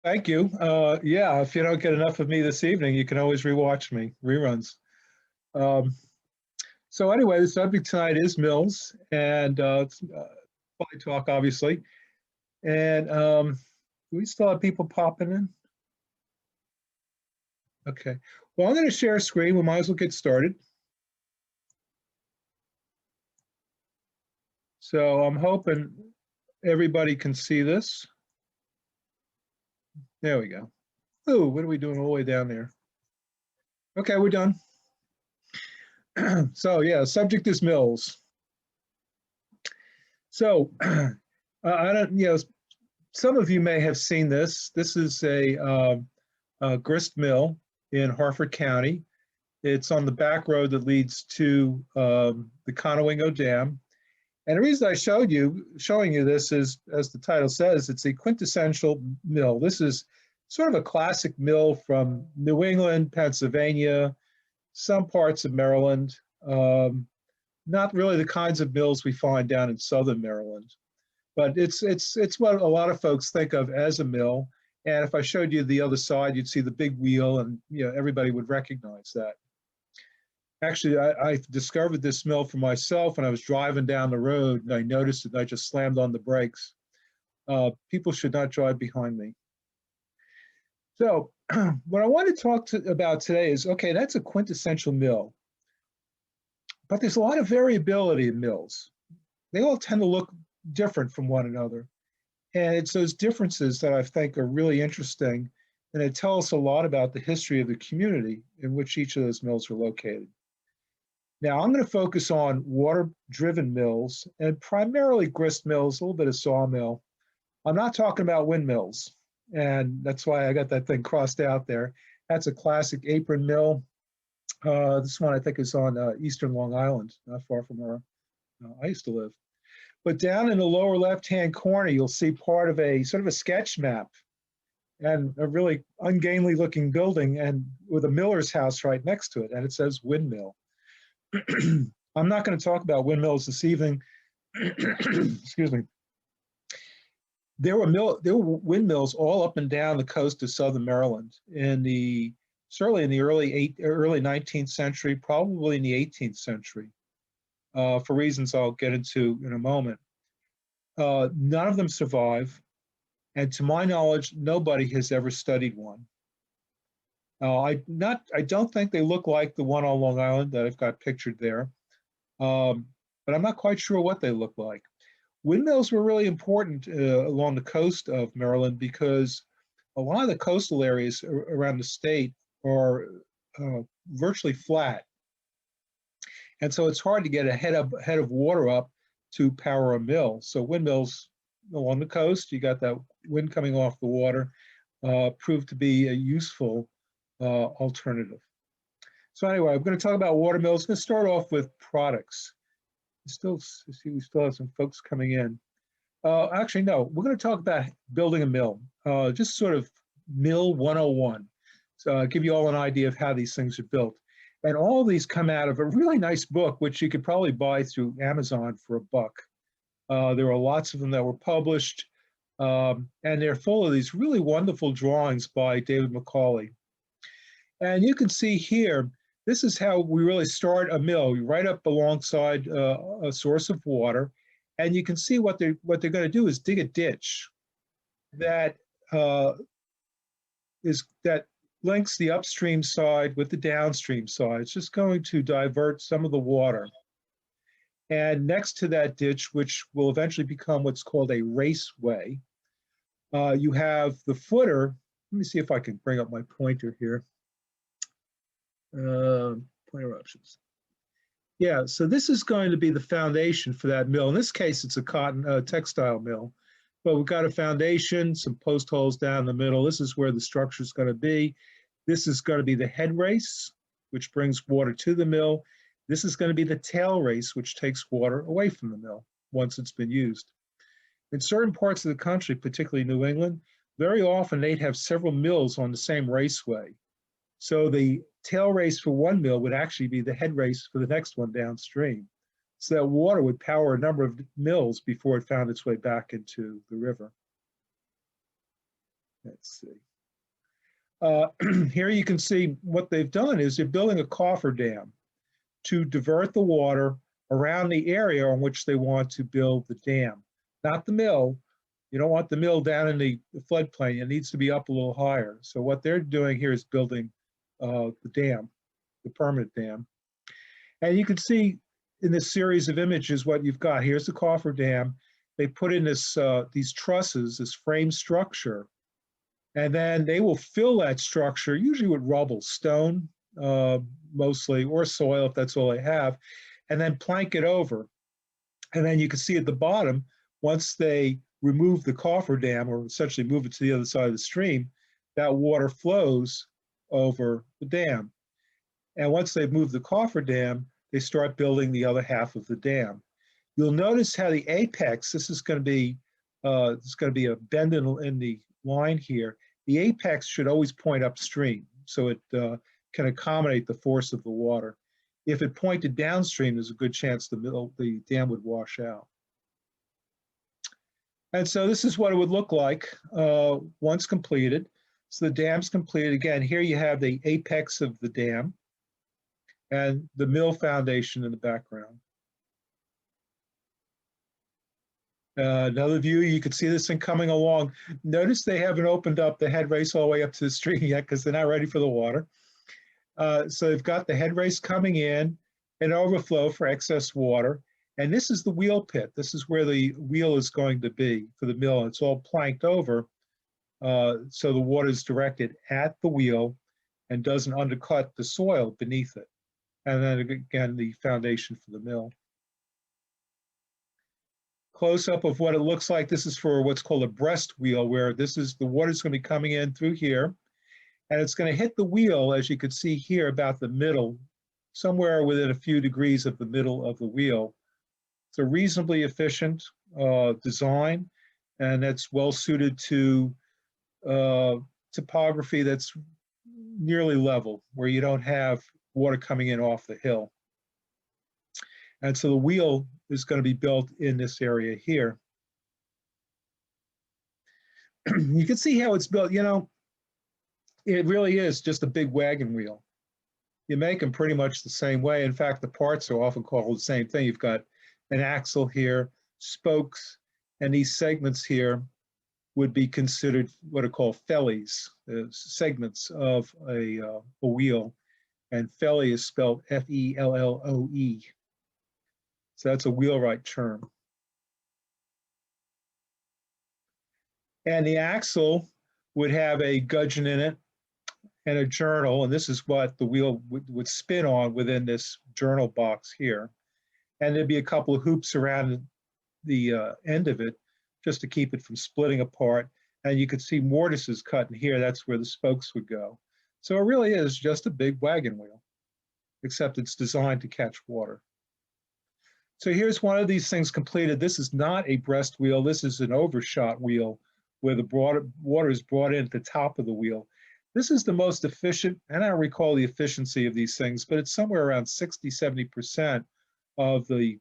Thank you. Yeah, if you don't get enough of me this evening, you can always rewatch me, reruns. Um, so anyway, the subject tonight is mills, and it's fly talk, obviously. And we still have people popping in. Okay. Well, I'm going to share a screen. We might as well get started. So I'm hoping everybody can see this. There we go. Oh, what are we doing all the way down there? Okay, we're done. So yeah, subject is mills. So I don't, some of you may have seen this. This is a grist mill in Harford County. It's on the back road that leads to the Conowingo Dam. And the reason I showing you this is, as the title says, it's a quintessential mill. This is sort of a classic mill from New England, Pennsylvania, some parts of Maryland. Not really the kinds of mills we find down in southern Maryland, but it's what a lot of folks think of as a mill. And if I showed you the other side, you'd see the big wheel, and everybody would recognize that. Actually, I discovered this mill for myself when I was driving down the road, and I noticed it, and I just slammed on the brakes. People should not drive behind me. So what I want to talk about today is, okay, that's a quintessential mill, but there's a lot of variability in mills. They all tend to look different from one another. And it's those differences that I think are really interesting, and they tell us a lot about the history of the community in which each of those mills are located. Now, I'm going to focus on water-driven mills and primarily grist mills, a little bit of sawmill. I'm not talking about windmills, and that's why I got that thing crossed out there. That's a classic apron mill. This one I think is on eastern Long Island, not far from where I used to live. But down in the lower left-hand corner, you'll see part of a sort of a sketch map and a really ungainly looking building, and with a miller's house right next to it, and it says windmill. I'm not going to talk about windmills this evening. Excuse me. There were windmills all up and down the coast of southern Maryland certainly in the early 19th century, probably in the 18th century, for reasons I'll get into in a moment. None of them survive, and to my knowledge, nobody has ever studied one. I don't think they look like the one on Long Island that I've got pictured there, but I'm not quite sure what they look like. Windmills were really important along the coast of Maryland because a lot of the coastal areas around the state are virtually flat. And so it's hard to get a head of water up to power a mill. So windmills along the coast, you got that wind coming off the water, proved to be a useful alternative. So anyway, I'm going to talk about water mills. I'm going to start off with products. We still have some folks coming in. Actually, no, we're going to talk about building a mill, just sort of mill 101. So I'll give you all an idea of how these things are built. And all of these come out of a really nice book, which you could probably buy through Amazon for $1. There are lots of them that were published, and they're full of these really wonderful drawings by David Macaulay. And you can see here, this is how we really start a mill, right up alongside a source of water. And you can see what they're going to do is dig a ditch that links the upstream side with the downstream side. It's just going to divert some of the water. And next to that ditch, which will eventually become what's called a raceway, you have the footer. Let me see if I can bring up my pointer here. Pointer options. Yeah, so this is going to be the foundation for that mill. In this case, it's a cotton textile mill, but we've got a foundation, some post holes down the middle. This is where the structure is going to be. This is going to be the head race, which brings water to the mill. This is going to be the tail race, which takes water away from the mill once it's been used. In certain parts of the country, particularly New England, very often they'd have several mills on the same raceway. So the tail race for one mill would actually be the head race for the next one downstream. So that water would power a number of mills before it found its way back into the river. Let's see. Here you can see what they've done is they're building a coffer dam to divert the water around the area on which they want to build the dam, not the mill. You don't want the mill down in the floodplain. It needs to be up a little higher. So what they're doing here is building the dam, the permanent dam. And you can see in this series of images what you've got. Here's the coffer dam. They put in this these trusses, this frame structure, and then they will fill that structure, usually with rubble, stone mostly, or soil if that's all they have, and then plank it over. And then you can see at the bottom, once they remove the cofferdam, or essentially move it to the other side of the stream, that water flows over the dam. And once they've moved the cofferdam, they start building the other half of the dam. You'll notice how the apex, this is going to be a bend in the line here. The apex should always point upstream, so it can accommodate the force of the water. If it pointed downstream, there's a good chance the dam would wash out. And so this is what it would look like once completed. So the dam's completed. Again, here you have the apex of the dam and the mill foundation in the background. Another view, you can see this thing coming along. Notice they haven't opened up the headrace all the way up to the stream yet because they're not ready for the water. So they've got the headrace coming in, an overflow for excess water. And this is the wheel pit. This is where the wheel is going to be for the mill. It's all planked over, so the water is directed at the wheel and doesn't undercut the soil beneath it. And then again, the foundation for the mill. Close-up of what it looks like. This is for what's called a breast wheel, where this is the water's going to be coming in through here, and it's going to hit the wheel, as you can see here, about the middle, somewhere within a few degrees of the middle of the wheel. It's a reasonably efficient design, and that's well suited to topography that's nearly level, where you don't have water coming in off the hill. And so the wheel is going to be built in this area here. You can see how it's built. You know, it really is just a big wagon wheel. You make them pretty much the same way. In fact, the parts are often called the same thing. You've got an axle here, spokes, and these segments here would be considered what are called fellies, segments of a wheel. And felly is spelled F-E-L-L-O-E. So that's a wheelwright term. And the axle would have a gudgeon in it and a journal, and this is what the wheel would spin on within this journal box here. And there'd be a couple of hoops around the end of it just to keep it from splitting apart. And you could see mortises cut in here. That's where the spokes would go. So it really is just a big wagon wheel, except it's designed to catch water. So here's one of these things completed. This is not a breast wheel. This is an overshot wheel where the water is brought in at the top of the wheel. This is the most efficient, and I don't recall the efficiency of these things, but it's somewhere around 60–70% of the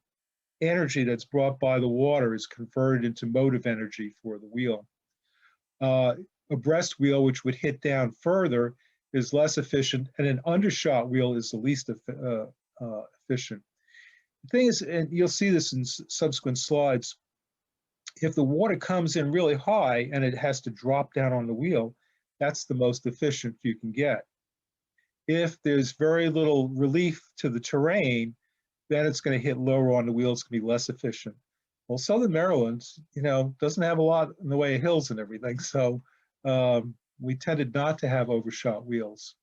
energy that's brought by the water is converted into motive energy for the wheel. A breast wheel, which would hit down further, is less efficient, and an undershot wheel is the least efficient. The thing is, and you'll see this in subsequent slides, if the water comes in really high and it has to drop down on the wheel, that's the most efficient you can get. If there's very little relief to the terrain, then it's going to hit lower on the wheel. It's going to be less efficient. Well, Southern Maryland, you know, doesn't have a lot in the way of hills and everything, so we tended not to have overshot wheels.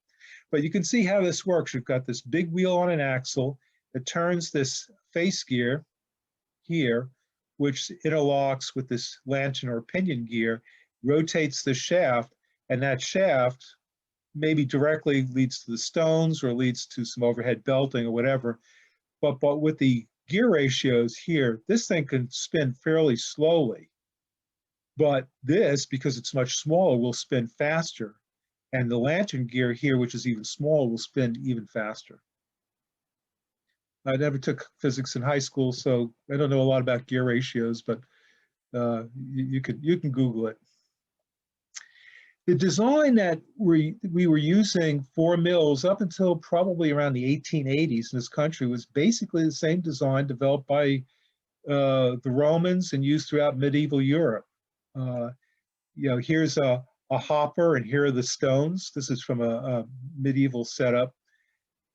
But you can see how this works. You've got this big wheel on an axle. It turns this face gear here, which interlocks with this lantern or pinion gear, rotates the shaft, and that shaft maybe directly leads to the stones or leads to some overhead belting or whatever. But with the gear ratios here, this thing can spin fairly slowly. But this, because it's much smaller, will spin faster. And the lantern gear here, which is even smaller, will spin even faster. I never took physics in high school, so I don't know a lot about gear ratios, but you can Google it. The design that we were using for mills up until probably around the 1880s in this country was basically the same design developed by the Romans and used throughout medieval Europe. Uh, here's a hopper, and here are the stones. This is from a medieval setup.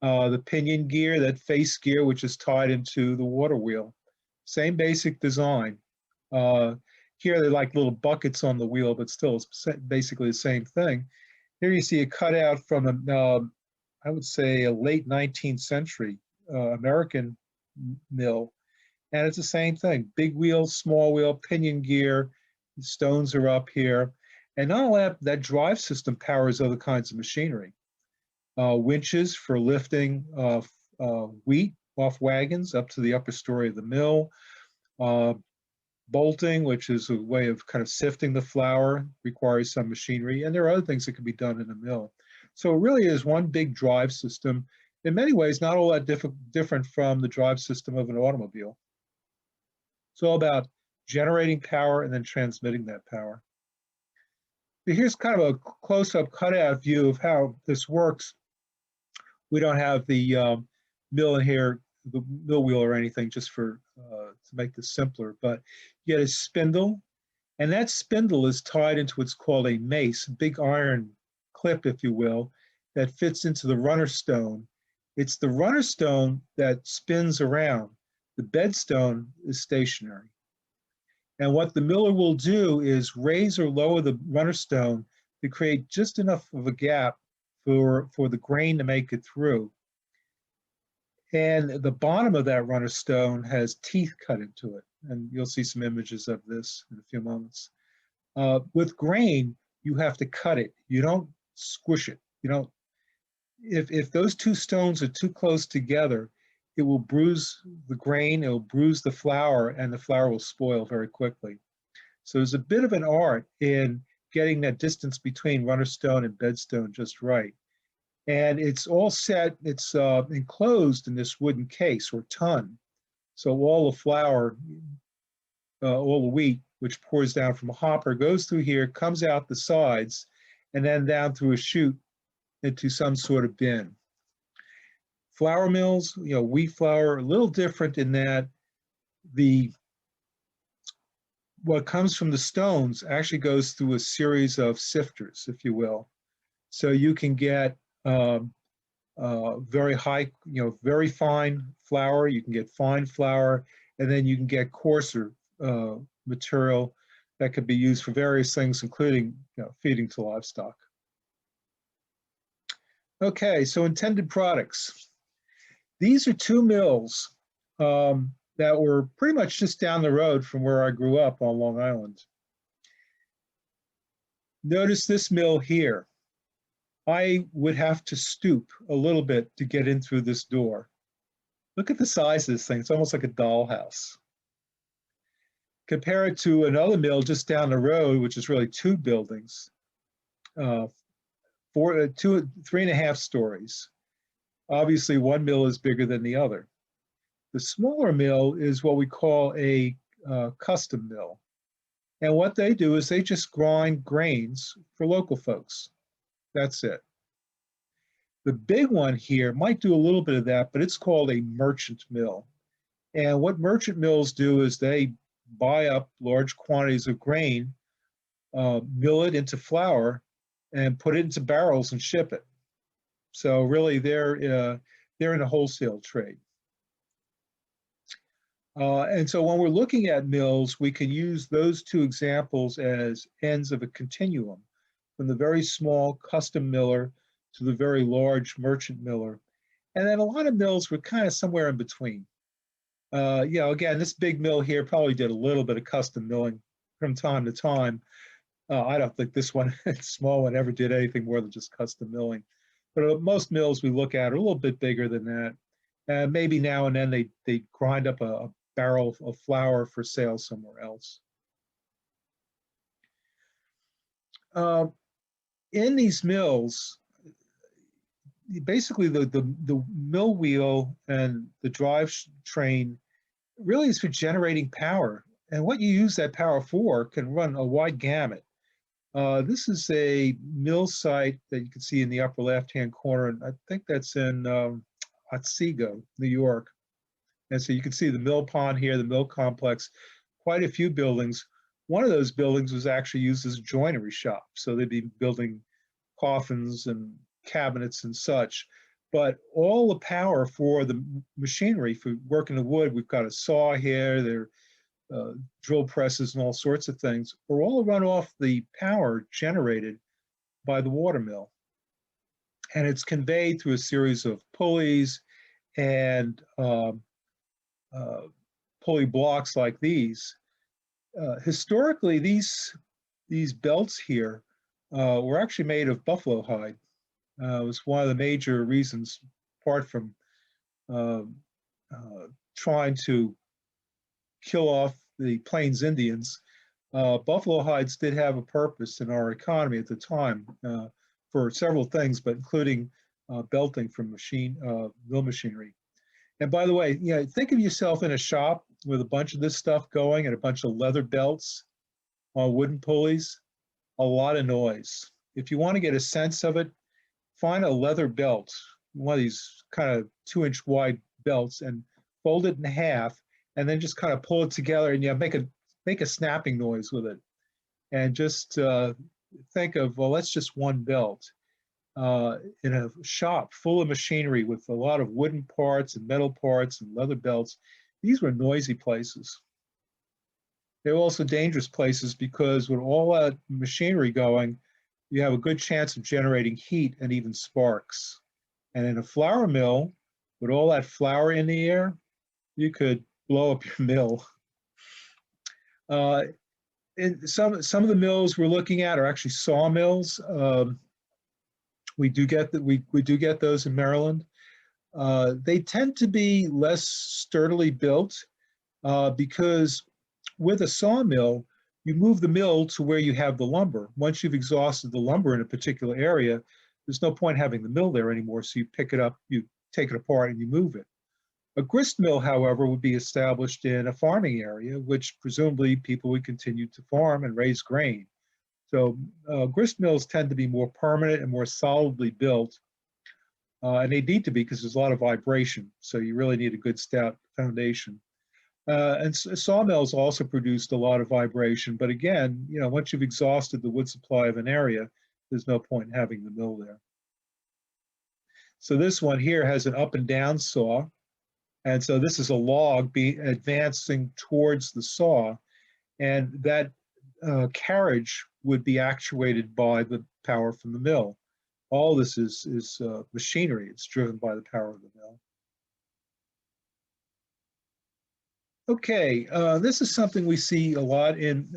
The pinion gear, that face gear, which is tied into the water wheel. Same basic design. Here they're like little buckets on the wheel, but still it's basically the same thing. Here you see a cutout from I would say a late 19th century American mill. And it's the same thing, big wheel, small wheel, pinion gear, the stones are up here. And not only that drive system powers other kinds of machinery. Winches for lifting wheat off wagons up to the upper story of the mill. Bolting, which is a way of kind of sifting the flour, requires some machinery. And there are other things that can be done in a mill. So it really is one big drive system. In many ways, not all that different from the drive system of an automobile. It's all about generating power and then transmitting that power. But here's kind of a close-up cutout view of how this works. We don't have the mill in here, the mill wheel or anything, just for to make this simpler, but you get a spindle, and that spindle is tied into what's called a mace, a big iron clip, if you will, that fits into the runner stone. It's the runner stone that spins around. The bed stone is stationary. And what the miller will do is raise or lower the runner stone to create just enough of a gap for the grain to make it through. And the bottom of that runner stone has teeth cut into it. And you'll see some images of this in a few moments. With grain, you have to cut it. You don't squish it. You don't. If those two stones are too close together, it will bruise the grain, it will bruise the flour, and the flour will spoil very quickly. So there's a bit of an art in getting that distance between runner stone and bed stone just right. And it's all set, it's enclosed in this wooden case or tun. So all the flour, all the wheat, which pours down from a hopper, goes through here, comes out the sides, and then down through a chute into some sort of bin. Flour mills, wheat flour, a little different in that what comes from the stones actually goes through a series of sifters, if you will. So you can get very high, very fine flour, you can get fine flour, and then you can get coarser material that could be used for various things, including feeding to livestock. Okay, so intended products. These are two mills that were pretty much just down the road from where I grew up on Long Island. Notice this mill here. I would have to stoop a little bit to get in through this door. Look at the size of this thing. It's almost like a dollhouse. Compare it to another mill just down the road, which is really two buildings, 3.5 stories. Obviously, one mill is bigger than the other. The smaller mill is what we call a custom mill. And what they do is they just grind grains for local folks. That's it. The big one here might do a little bit of that, but it's called a merchant mill. And what merchant mills do is they buy up large quantities of grain, mill it into flour, and put it into barrels and ship it. So really, they're in a wholesale trade. And so when we're looking at mills, we can use those two examples as ends of a continuum, from the very small custom miller to the very large merchant miller. And then a lot of mills were kind of somewhere in between. Again, this big mill here probably did a little bit of custom milling from time to time. I don't think this one, small one, ever did anything more than just custom milling. But most mills we look at are a little bit bigger than that. Maybe now and then they grind up a barrel of flour for sale somewhere else. In these mills, basically the mill wheel and the drive train really is for generating power. And what you use that power for can run a wide gamut. This is a mill site that you can see in the upper left-hand corner, and I think that's in Otsego, New York. And so you can see the mill pond here, the mill complex, quite a few buildings. One of those buildings was actually used as a joinery shop. So they'd be building coffins and cabinets and such. But all the power for the machinery for working the wood, we've got a saw here, there are drill presses and all sorts of things, are all run off the power generated by the water mill. And it's conveyed through a series of pulleys and pulley blocks like these. Historically, these belts here were actually made of buffalo hide. It was one of the major reasons, apart from trying to kill off the Plains Indians. Buffalo hides did have a purpose in our economy at the time for several things, but including belting from mill machinery. And by the way, think of yourself in a shop with a bunch of this stuff going and a bunch of leather belts on wooden pulleys. A lot of noise. If you want to get a sense of it, find a leather belt, one of these kind of 2-inch wide belts, and fold it in half, and then just kind of pull it together and make a snapping noise with it. And just think of, well, that's just one belt. In a shop full of machinery with a lot of wooden parts and metal parts and leather belts, these were noisy places. They were also dangerous places because with all that machinery going, you have a good chance of generating heat and even sparks. And in a flour mill, with all that flour in the air, you could blow up your mill. And some of the mills we're looking at are actually sawmills. We do get those in Maryland. They tend to be less sturdily built because with a sawmill, you move the mill to where you have the lumber. Once you've exhausted the lumber in a particular area, there's no point having the mill there anymore. So you pick it up, you take it apart, and you move it. A grist mill, however, would be established in a farming area, which presumably people would continue to farm and raise grain. So grist mills tend to be more permanent and more solidly built, and they need to be because there's a lot of vibration. So you really need a good stout foundation. And sawmills also produced a lot of vibration, but again, once you've exhausted the wood supply of an area, there's no point in having the mill there. So this one here has an up and down saw, and so this is a log advancing towards the saw, and that carriage would be actuated by the power from the mill. All this is machinery. It's driven by the power of the mill. Okay, this is something we see a lot in,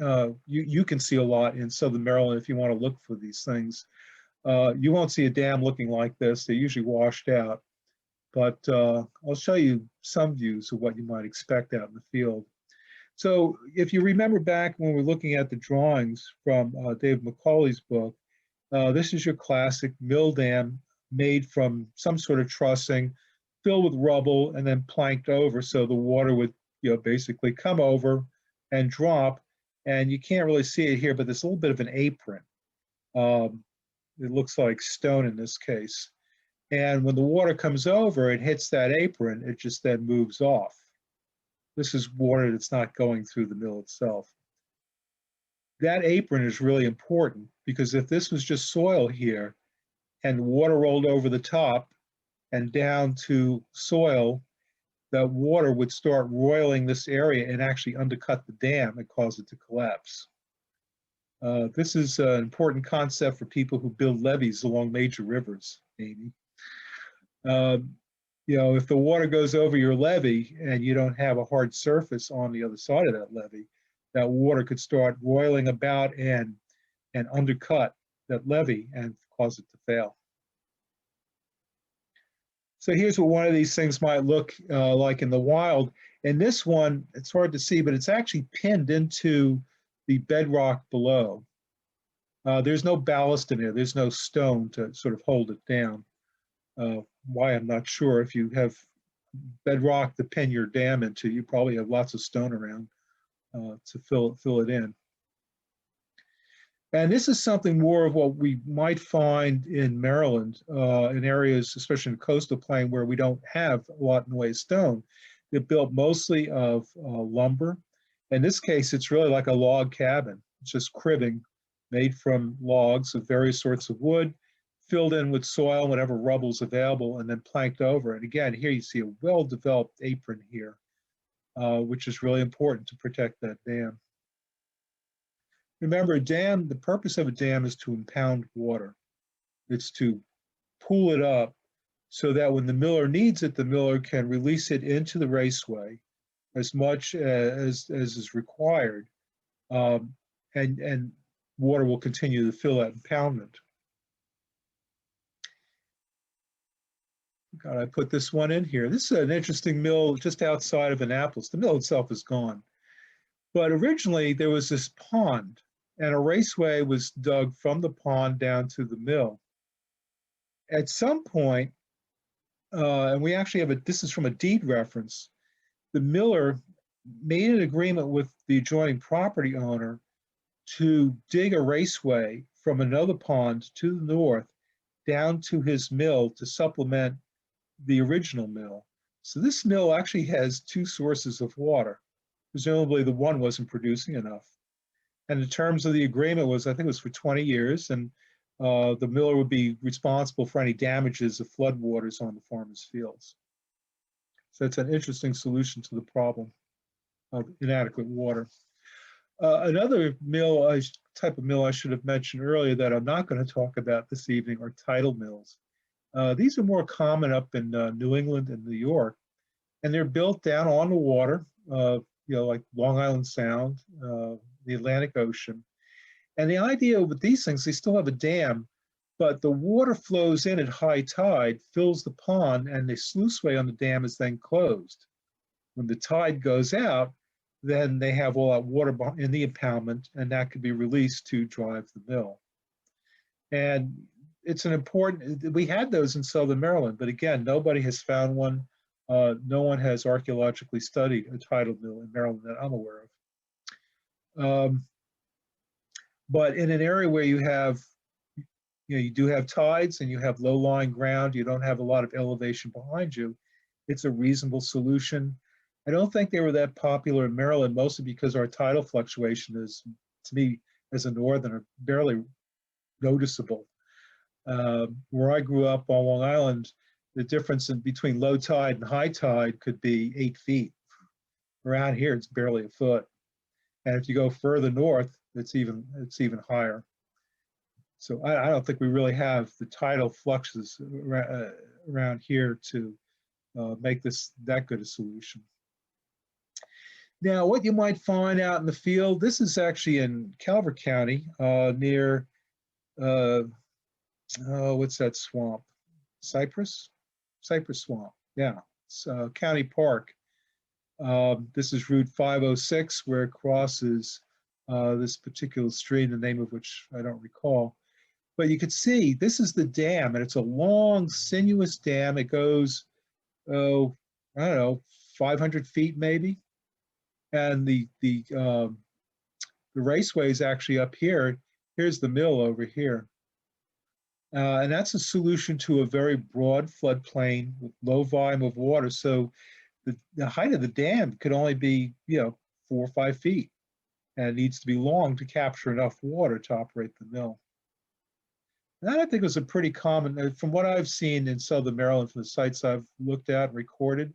you can see a lot in Southern Maryland if you want to look for these things. You won't see a dam looking like this. They're usually washed out. But I'll show you some views of what you might expect out in the field. So if you remember back when we're looking at the drawings from David McCauley's book, this is your classic mill dam made from some sort of trussing, filled with rubble, and then planked over so the water would basically come over and drop. And you can't really see it here, but there's a little bit of an apron. It looks like stone in this case. And when the water comes over, it hits that apron, it just then moves off. This is water that's not going through the mill itself. That apron is really important because if this was just soil here and the water rolled over the top and down to soil, that water would start roiling this area and actually undercut the dam and cause it to collapse. This is an important concept for people who build levees along major rivers, Amy. If the water goes over your levee and you don't have a hard surface on the other side of that levee, that water could start roiling about and undercut that levee and cause it to fail. So here's what one of these things might look like in the wild. And this one, it's hard to see, but it's actually pinned into the bedrock below. There's no ballast in there. There's no stone to sort of hold it down. Why, I'm not sure. If you have bedrock to pin your dam into, you probably have lots of stone around to fill it in. And this is something more of what we might find in Maryland, in areas, especially in the coastal plain, where we don't have a lot in the way of stone. They're built mostly of lumber. In this case, it's really like a log cabin. It's just cribbing made from logs of various sorts of wood, filled in with soil, whatever rubble's available, and then planked over. And again, here you see a well-developed apron here, which is really important to protect that dam. Remember, a dam, the purpose of a dam is to impound water. It's to pool it up so that when the miller needs it, the miller can release it into the raceway as much as is required, and water will continue to fill that impoundment. God, I put this one in here. This is an interesting mill just outside of Annapolis. The mill itself is gone. But originally there was this pond, and a raceway was dug from the pond down to the mill. At some point, and we actually have this is from a deed reference, the miller made an agreement with the adjoining property owner to dig a raceway from another pond to the north down to his mill to supplement the original mill. So this mill actually has two sources of water. Presumably the one wasn't producing enough. And the terms of the agreement was, I think it was for 20 years, and the miller would be responsible for any damages of floodwaters on the farmers' fields. So it's an interesting solution to the problem of inadequate water. Another mill, type of mill I should have mentioned earlier that I'm not going to talk about this evening are tidal mills. These are more common up in New England and New York, and they're built down on the water, like Long Island Sound, the Atlantic Ocean. And the idea with these things, they still have a dam, but the water flows in at high tide, fills the pond, and the sluiceway on the dam is then closed. When the tide goes out, then they have all that water in the impoundment, and that could be released to drive the mill. And it's an important, we had those in Southern Maryland, but again, nobody has found one. No one has archaeologically studied a tidal mill in Maryland that I'm aware of. But in an area where you have, you do have tides and you have low-lying ground, you don't have a lot of elevation behind you, it's a reasonable solution. I don't think they were that popular in Maryland, mostly because our tidal fluctuation is, to me, as a northerner, barely noticeable. Where I grew up on Long Island, the difference between low tide and high tide could be 8 feet. Around here, it's barely a foot. And if you go further north, it's even higher. So I don't think we really have the tidal fluxes around here to make this that good a solution. Now, what you might find out in the field, this is actually in Calvert County, near, what's that swamp? Cypress Swamp, yeah, it's County Park. This is Route 506, where it crosses this particular stream, the name of which I don't recall. But you can see, this is the dam, and it's a long, sinuous dam. It goes, I don't know, 500 feet maybe. And the raceway is actually up here. Here's the mill over here. And that's a solution to a very broad floodplain with low volume of water. So the height of the dam could only be, 4 or 5 feet. And it needs to be long to capture enough water to operate the mill. And that, I think, was a pretty common, from what I've seen in Southern Maryland, from the sites I've looked at and recorded,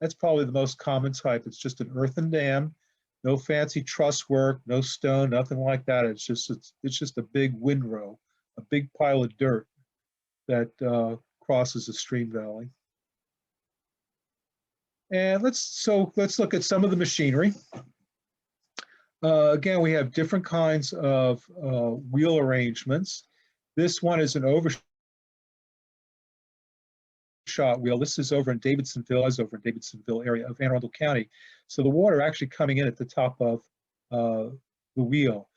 that's probably the most common type. It's just an earthen dam, no fancy truss work, no stone, nothing like that. It's just a big windrow, a big pile of dirt that crosses a stream valley. And let's look at some of the machinery. Again, we have different kinds of wheel arrangements. This one is an overshot wheel. This is over in Davidsonville. I was over in Davidsonville area of Anne Arundel County. So the water actually coming in at the top of the wheel.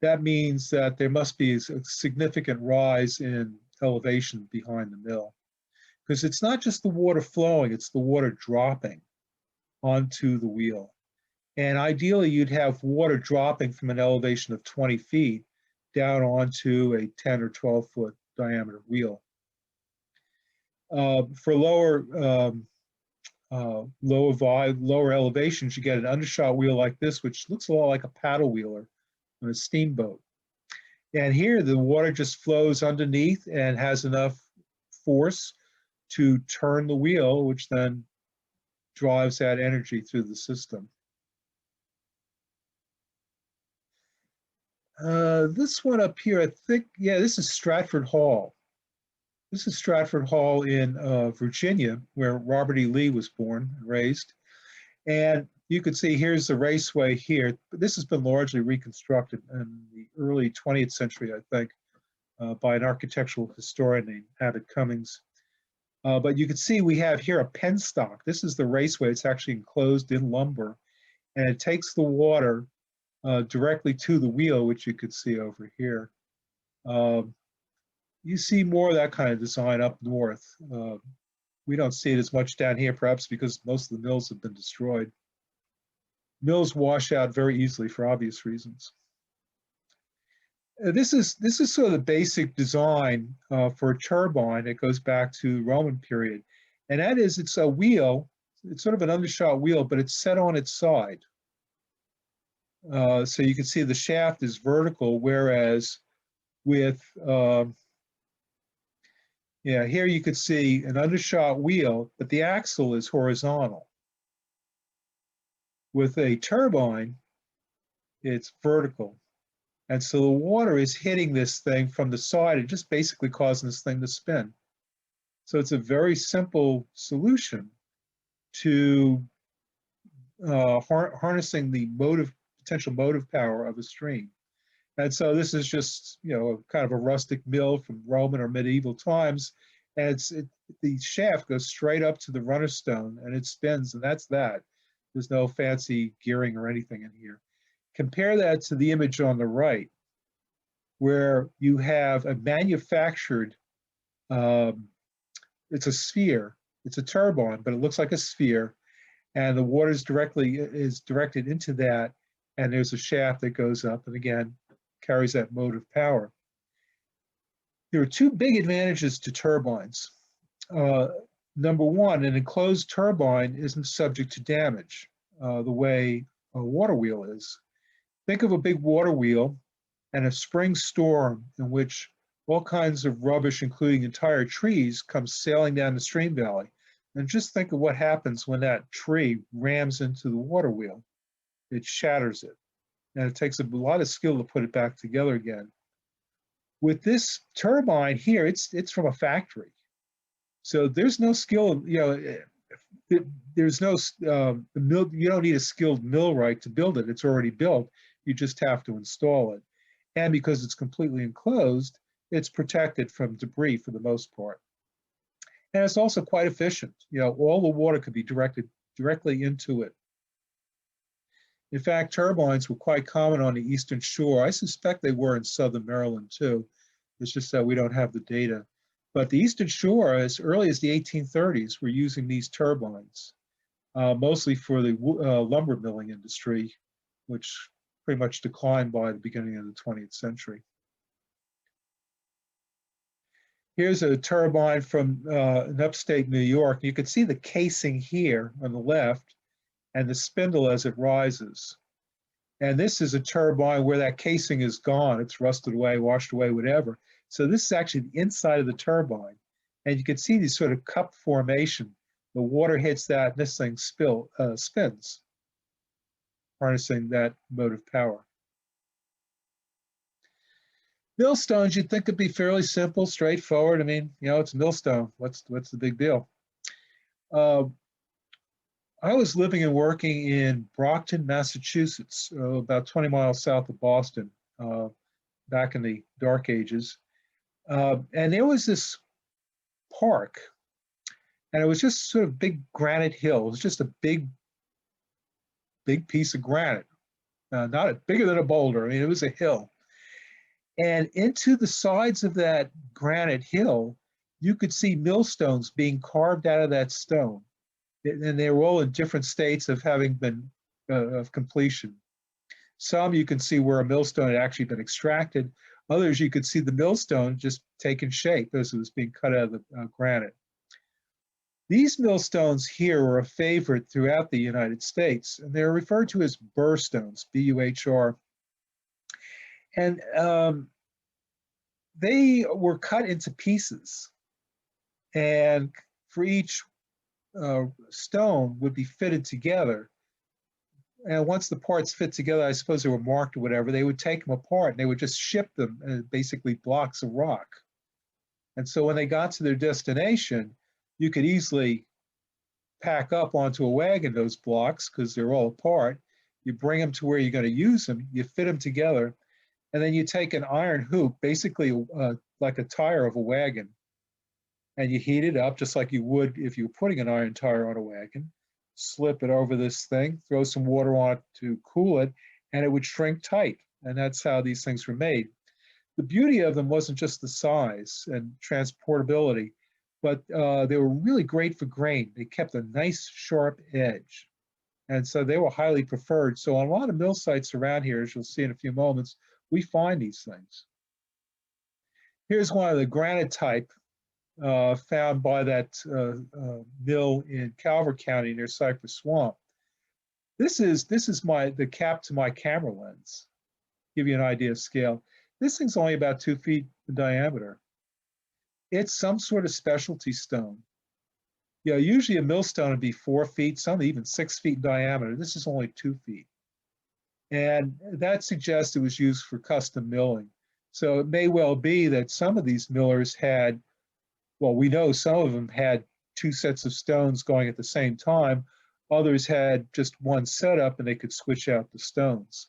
That means that there must be a significant rise in elevation behind the mill, because it's not just the water flowing, it's the water dropping onto the wheel. And ideally, you'd have water dropping from an elevation of 20 feet down onto a 10 or 12-foot diameter wheel. For lower elevations, you get an undershot wheel like this, which looks a lot like a paddle wheeler on a steamboat. And here the water just flows underneath and has enough force to turn the wheel, which then drives that energy through the system. This one up here, I think, yeah, this is Stratford Hall. This is Stratford Hall in Virginia, where Robert E. Lee was born and raised. And you can see here's the raceway here. This has been largely reconstructed in the early 20th century, I think, by an architectural historian named Abbott Cummings. But you can see we have here a penstock. This is the raceway. It's actually enclosed in lumber, and it takes the water directly to the wheel, which you could see over here. You see more of that kind of design up north. We don't see it as much down here, perhaps because most of the mills have been destroyed. Mills wash out very easily for obvious reasons. This is sort of the basic design for a turbine. It goes back to the Roman period, and that is it's a wheel. It's sort of an undershot wheel, but it's set on its side. So you can see the shaft is vertical, whereas with here you could see an undershot wheel, but the axle is horizontal. With a turbine, it's vertical. And so the water is hitting this thing from the side and just basically causing this thing to spin. So it's a very simple solution to harnessing the potential motive power of a stream. And so this is just, kind of a rustic mill from Roman or medieval times. And the shaft goes straight up to the runner stone and it spins, and that's that. There's no fancy gearing or anything in here. Compare that to the image on the right, where you have a manufactured, it's a sphere, it's a turbine, but it looks like a sphere, and the water is directed into that, and there's a shaft that goes up, and again, carries that motive power. There are two big advantages to turbines. Number one, an enclosed turbine isn't subject to damage the way a water wheel is. Think of a big water wheel and a spring storm in which all kinds of rubbish, including entire trees, come sailing down the stream valley. And just think of what happens when that tree rams into the water wheel. It shatters it. And it takes a lot of skill to put it back together again. With this turbine here, it's from a factory. So there's no skill, there's no, mill, you don't need a skilled millwright to build it. It's already built. You just have to install it. And because it's completely enclosed, it's protected from debris for the most part. And it's also quite efficient. All the water could be directed directly into it. In fact, turbines were quite common on the Eastern Shore. I suspect they were in Southern Maryland too. It's just that we don't have the data. But the Eastern Shore, as early as the 1830s, were using these turbines, mostly for the lumber milling industry, which pretty much declined by the beginning of the 20th century. Here's a turbine from in upstate New York. You can see the casing here on the left and the spindle as it rises. And this is a turbine where that casing is gone. It's rusted away, washed away, whatever. So this is actually the inside of the turbine. And you can see these sort of cup formation. The water hits that and this thing spins, harnessing that motive power. Millstones, you'd think it'd be fairly simple, straightforward. I mean, it's a millstone. What's the big deal? I was living and working in Brockton, Massachusetts, about 20 miles south of Boston, back in the dark ages. And there was this park, and it was just sort of big granite hill. It was just a big piece of granite, not bigger than a boulder. I mean, it was a hill. And into the sides of that granite hill, you could see millstones being carved out of that stone. And they were all in different states of having been, of completion. Some you can see where a millstone had actually been extracted. Others, you could see the millstone just taking shape as it was being cut out of the granite. These millstones here are a favorite throughout the United States, and they're referred to as burr stones, B-U-H-R. And they were cut into pieces, and for each stone would be fitted together. And once the parts fit together, I suppose they were marked or whatever, they would take them apart and they would just ship them as basically blocks of rock. And so when they got to their destination, you could easily pack up onto a wagon those blocks because they're all apart. You bring them to where you're going to use them, you fit them together, and then you take an iron hoop, basically like a tire of a wagon, and you heat it up just like you would if you were putting an iron tire on a wagon. Slip it over this thing, throw some water on it to cool it, and it would shrink tight. And that's how these things were made. The beauty of them wasn't just the size and transportability, but they were really great for grain. They kept a nice sharp edge. And so they were highly preferred. So on a lot of mill sites around here, as you'll see in a few moments, we find these things. Here's one of the granite type found by that mill in Calvert County near Cypress Swamp. This is the cap to my camera lens. Give you an idea of scale. This thing's only about 2 feet in diameter. It's some sort of specialty stone. Yeah, usually a millstone would be 4 feet, some even 6 feet in diameter. This is only 2 feet. And that suggests it was used for custom milling. So it may well be that some of these millers had, well, we know some of them had 2 sets of stones going at the same time. Others had just one setup and they could switch out the stones.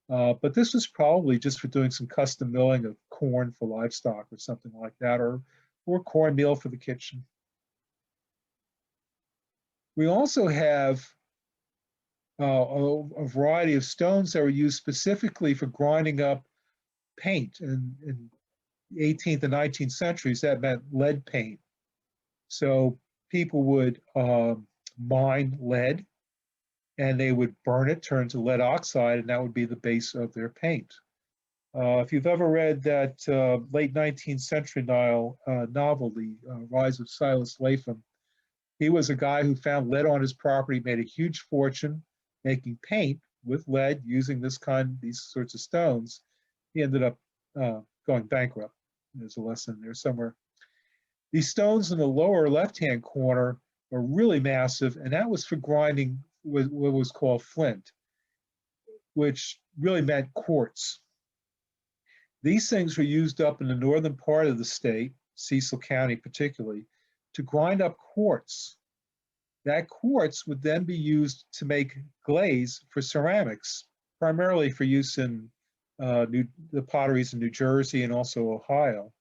But this was probably just for doing some custom milling of corn for livestock or something like that, or cornmeal for the kitchen. We also have a variety of stones that were used specifically for grinding up paint. In the 18th and 19th centuries, that meant lead paint. So people would mine lead, and they would burn it, turn to lead oxide, and that would be the base of their paint. If you've ever read that late 19th century novel, The Rise of Silas Lapham, he was a guy who found lead on his property, made a huge fortune making paint with lead using these sorts of stones. He ended up going bankrupt. There's a lesson there somewhere. These stones in the lower left-hand corner are really massive, and that was for grinding what was called flint, which really meant quartz. These things were used up in the northern part of the state, Cecil County particularly, to grind up quartz. That quartz would then be used to make glaze for ceramics, primarily for use in the potteries in New Jersey and also Ohio.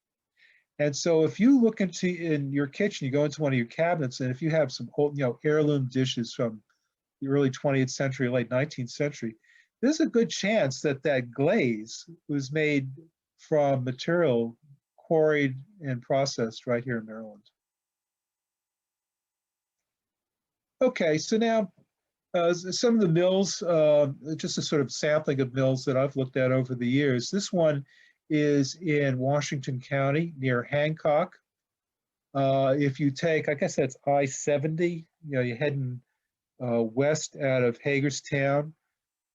And so if you look in your kitchen, you go into one of your cabinets, and if you have some old, heirloom dishes from the early 20th century, late 19th century, there's a good chance that that glaze was made from material quarried and processed right here in Maryland. Okay, so now some of the mills, just a sort of sampling of mills that I've looked at over the years. This one is in Washington County near Hancock. If you take, I guess that's I70, you're heading west out of Hagerstown,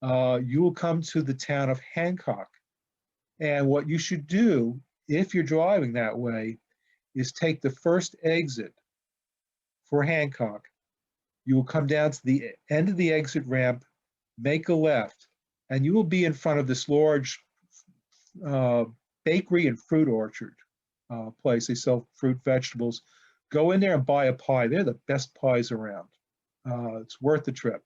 you will come to the town of Hancock. And what you should do, if you're driving that way, is take the first exit for Hancock. You will come down to the end of the exit ramp, make a left, and you will be in front of this large bakery and fruit orchard place. They sell fruit, vegetables. Go in there and buy a pie. They're the best pies around. It's worth the trip.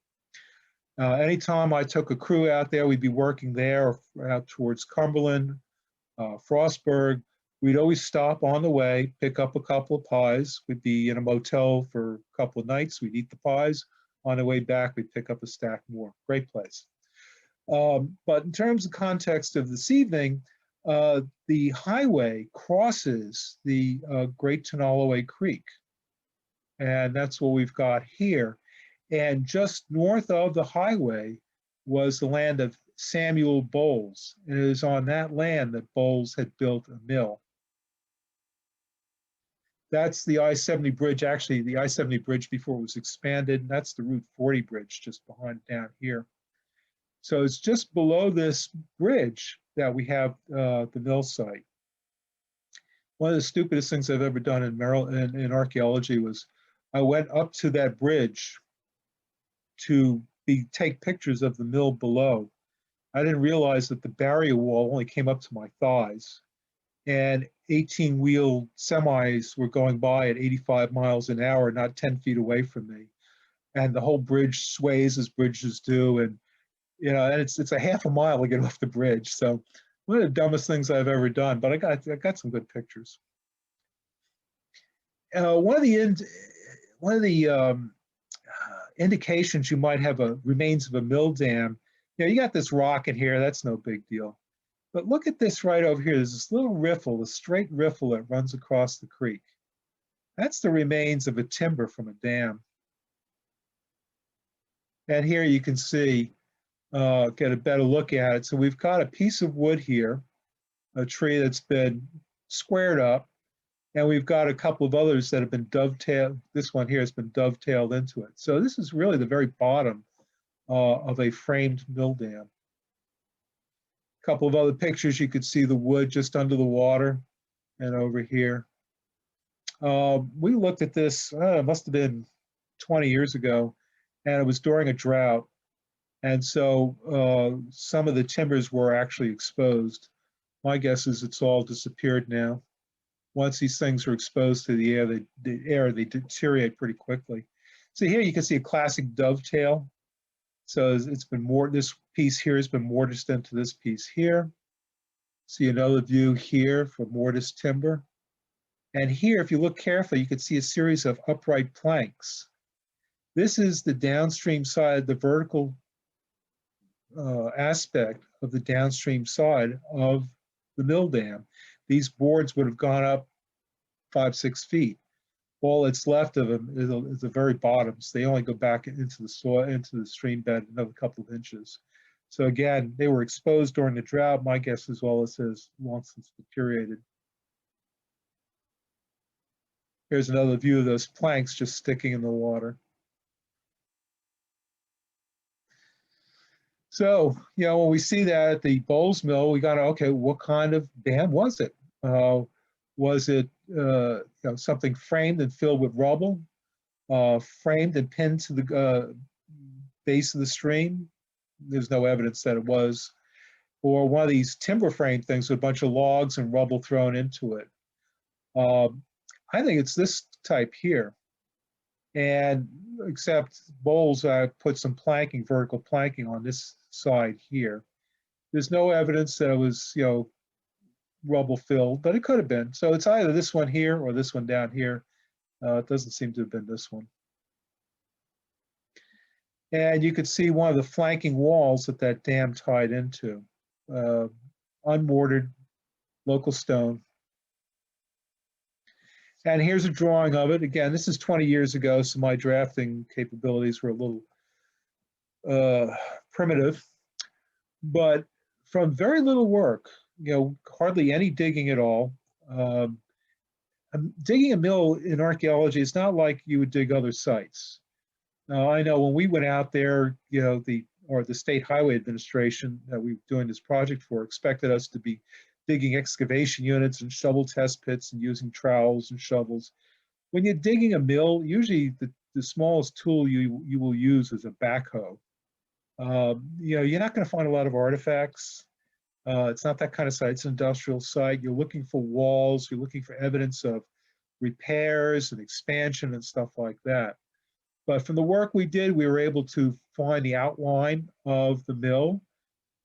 Anytime I took a crew out there, we'd be working there or out towards Cumberland, Frostburg. We'd always stop on the way, pick up a couple of pies. We'd be in a motel for a couple of nights. We'd eat the pies. On the way back, we'd pick up a stack more. Great place. But in terms of context of this evening, the highway crosses the Great Tenalloway Creek. And that's what we've got here. And just north of the highway was the land of Samuel Bowles. And it is on that land that Bowles had built a mill. That's the I-70 bridge, actually the I-70 bridge before it was expanded. And that's the Route 40 bridge just behind down here. So it's just below this bridge that we have the mill site. One of the stupidest things I've ever done in Maryland in archaeology was I went up to that bridge to take pictures of the mill below. I didn't realize that the barrier wall only came up to my thighs, and 18-wheel semis were going by at 85 miles an hour, not 10 feet away from me. And the whole bridge sways as bridges do, and and it's a half a mile to get off the bridge. So one of the dumbest things I've ever done, but I got some good pictures. One of the indications you might have remains of a mill dam. You got this rock in here, that's no big deal. But look at this right over here. There's this little riffle, a straight riffle that runs across the creek. That's the remains of a timber from a dam. And here you can see, get a better look at it. So we've got a piece of wood here, a tree that's been squared up, and we've got a couple of others that have been dovetailed. This one here has been dovetailed into it. So this is really the very bottom of a framed mill dam. A couple of other pictures, you could see the wood just under the water and over here. We looked at this, it must have been 20 years ago, and it was during a drought. And so some of the timbers were actually exposed. My guess is it's all disappeared now. Once these things are exposed to the air, they deteriorate pretty quickly. So here you can see a classic dovetail. So it's been this piece here has been mortised into this piece here. See another view here for mortised timber. And here, if you look carefully, you can see a series of upright planks. This is the downstream side, the vertical aspect of the downstream side of the mill dam. These boards would have gone up 5-6 feet. All that's left of them is the very bottoms. They only go back into the soil, into the stream bed another couple of inches. So again, they were exposed during the drought. My guess is all this has long since deteriorated. Here's another view of those planks just sticking in the water. So, when we see that at the Bowles Mill, we got to, okay, what kind of dam was it? Was it something framed and filled with rubble, framed and pinned to the base of the stream? There's no evidence that it was. Or one of these timber frame things with a bunch of logs and rubble thrown into it. I think it's this type here. And except Bowles put some planking, vertical planking on this side here. There's no evidence that it was, rubble filled, but it could have been. So it's either this one here or this one down here. It doesn't seem to have been this one. And you could see one of the flanking walls that dam tied into. Unmortared local stone. And here's a drawing of it. Again, this is 20 years ago, so my drafting capabilities were a little primitive. But from very little work, hardly any digging at all. Digging a mill in archaeology is not like you would dig other sites. Now, I know when we went out there, the State Highway Administration that we were doing this project for expected us to be digging excavation units and shovel test pits and using trowels and shovels. When you're digging a mill, usually the smallest tool you will use is a backhoe. You're not going to find a lot of artifacts. It's not that kind of site. It's an industrial site. You're looking for walls. You're looking for evidence of repairs and expansion and stuff like that. But from the work we did, we were able to find the outline of the mill,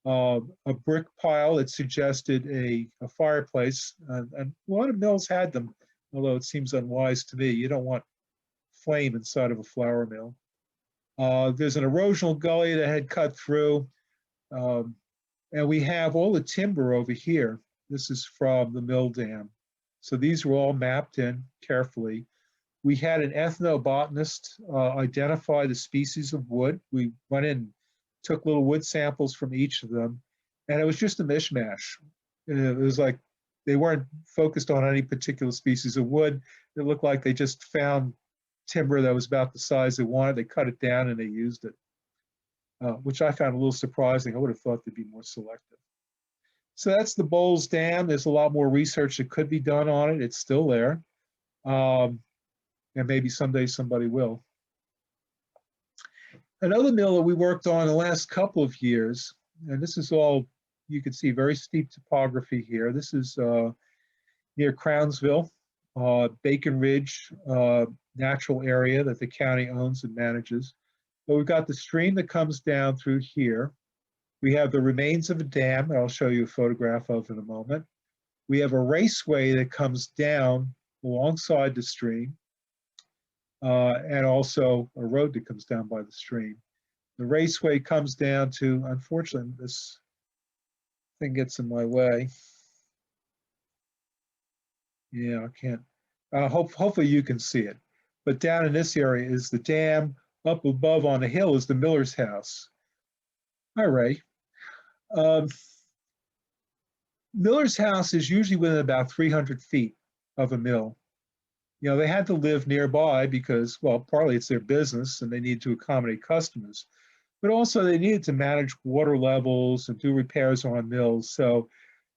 a brick pile that suggested a fireplace. And a lot of mills had them, although it seems unwise to me. You don't want flame inside of a flour mill. There's an erosional gully that had cut through. And we have all the timber over here. This is from the mill dam. So these were all mapped in carefully. We had an ethnobotanist identify the species of wood. We went in took little wood samples from each of them, and it was just a mishmash. It was like they weren't focused on any particular species of wood. It looked like they just found timber that was about the size they wanted. They cut it down and they used it, which I found a little surprising. I would have thought they'd be more selective. So that's the Bowles Dam. There's a lot more research that could be done on it. It's still there. And maybe someday somebody will. Another mill that we worked on the last couple of years, and this is all, you can see very steep topography here. This is near Crownsville, Bacon Ridge natural area that the county owns and manages. But we've got the stream that comes down through here. We have the remains of a dam that I'll show you a photograph of in a moment. We have a raceway that comes down alongside the stream, and also a road that comes down by the stream. The raceway comes down to, unfortunately, this thing gets in my way. Yeah, I can't. Hopefully you can see it. But down in this area is the dam. Up above on the hill is the miller's house. All right. Miller's house is usually within about 300 feet of a mill. You know, they had to live nearby because, well, partly it's their business and they need to accommodate customers, but also they needed to manage water levels and do repairs on mills. So